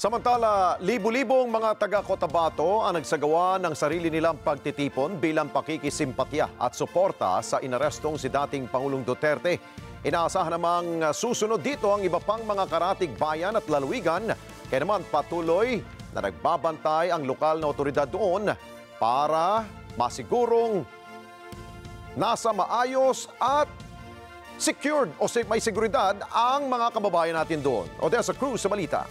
Samantala, libu-libong mga taga-Cotabato ang nagsagawa ng sarili nilang pagtitipon bilang pakikisimpatya at suporta sa inarestong si dating Pangulong Duterte. Inaasahan namang susunod dito ang iba pang mga karatig bayan at lalawigan, kaya naman patuloy na nagbabantay ang lokal na otoridad doon para masigurong nasa maayos at secured o may seguridad ang mga kababayan natin doon. Odessa Cruz sa balita.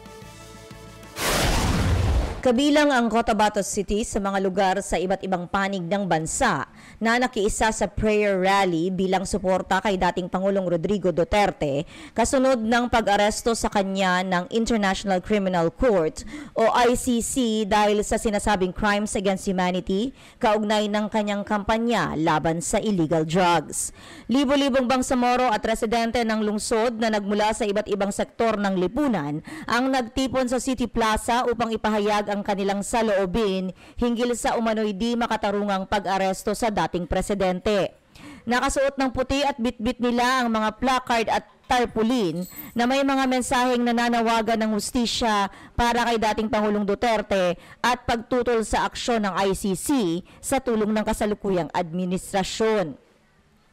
Kabilang ang Cotabato City sa mga lugar sa iba't ibang panig ng bansa na nakiisa sa prayer rally bilang suporta kay dating Pangulong Rodrigo Duterte kasunod ng pag-aresto sa kanya ng International Criminal Court o ICC dahil sa sinasabing crimes against humanity kaugnay ng kanyang kampanya laban sa illegal drugs. Libo-libong Bangsamoro at residente ng lungsod na nagmula sa iba't ibang sektor ng lipunan ang nagtipon sa City Plaza upang ipahayag ang kanilang saloobin hinggil sa umano'y di makatarungang pag-aresto sa dating presidente. Nakasuot ng puti at bitbit nila ang mga placard at tarpaulin na may mga mensaheng nananawagan ng hustisya para kay dating Pangulong Duterte at pagtutol sa aksyon ng ICC sa tulong ng kasalukuyang administrasyon.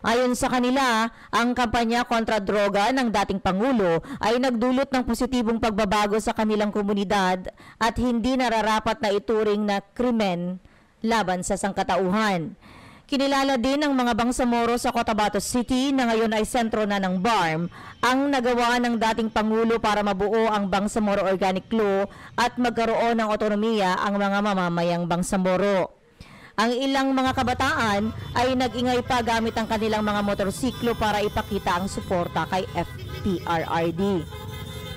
Ayon sa kanila, ang kampanya kontra droga ng dating Pangulo ay nagdulot ng positibong pagbabago sa kanilang komunidad at hindi nararapat na ituring na krimen laban sa sangkatauhan. Kinilala din ng mga Bangsamoro sa Cotabato City na ngayon ay sentro na ng BARM ang nagawa ng dating Pangulo para mabuo ang Bangsamoro Organic Law at magkaroon ng otonomiya ang mga mamamayang Bangsamoro. Ang ilang mga kabataan ay nag-ingay pa gamit ang kanilang mga motorsiklo para ipakita ang suporta kay FPRRD.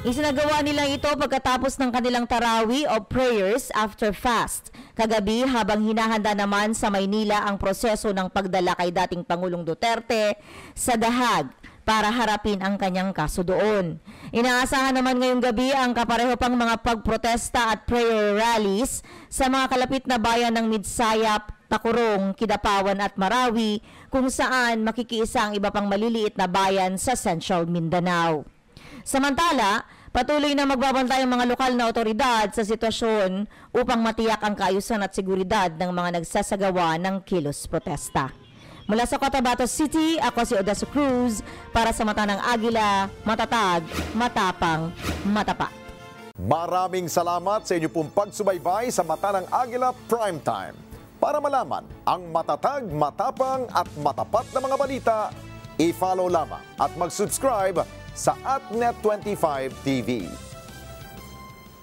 Isinagawa nila ito pagkatapos ng kanilang tarawi o prayers after fast. Kagabi habang hinahanda naman sa Maynila ang proseso ng pagdala kay dating Pangulong Duterte sa Dahag para harapin ang kanyang kaso doon. Inaasahan naman ngayong gabi ang kapareho pang mga pagprotesta at prayer rallies sa mga kalapit na bayan ng Midsayap, Takurong, Kidapawan at Marawi kung saan makikiisa ang iba pang maliliit na bayan sa Central Mindanao. Samantala, patuloy na magbabantay ang mga lokal na otoridad sa sitwasyon upang matiyak ang kaayusan at seguridad ng mga nagsasagawa ng kilos protesta. Mula sa Cotabato City, ako si Odessa Cruz para sa Mata ng Agila, matatag, matapang, matapat. Maraming salamat sa inyo pong pagsubaybay sa Mata ng Agila Primetime. Para malaman ang matatag, matapang at matapat na mga balita, i-follow lamang at mag-subscribe sa @Net25 TV.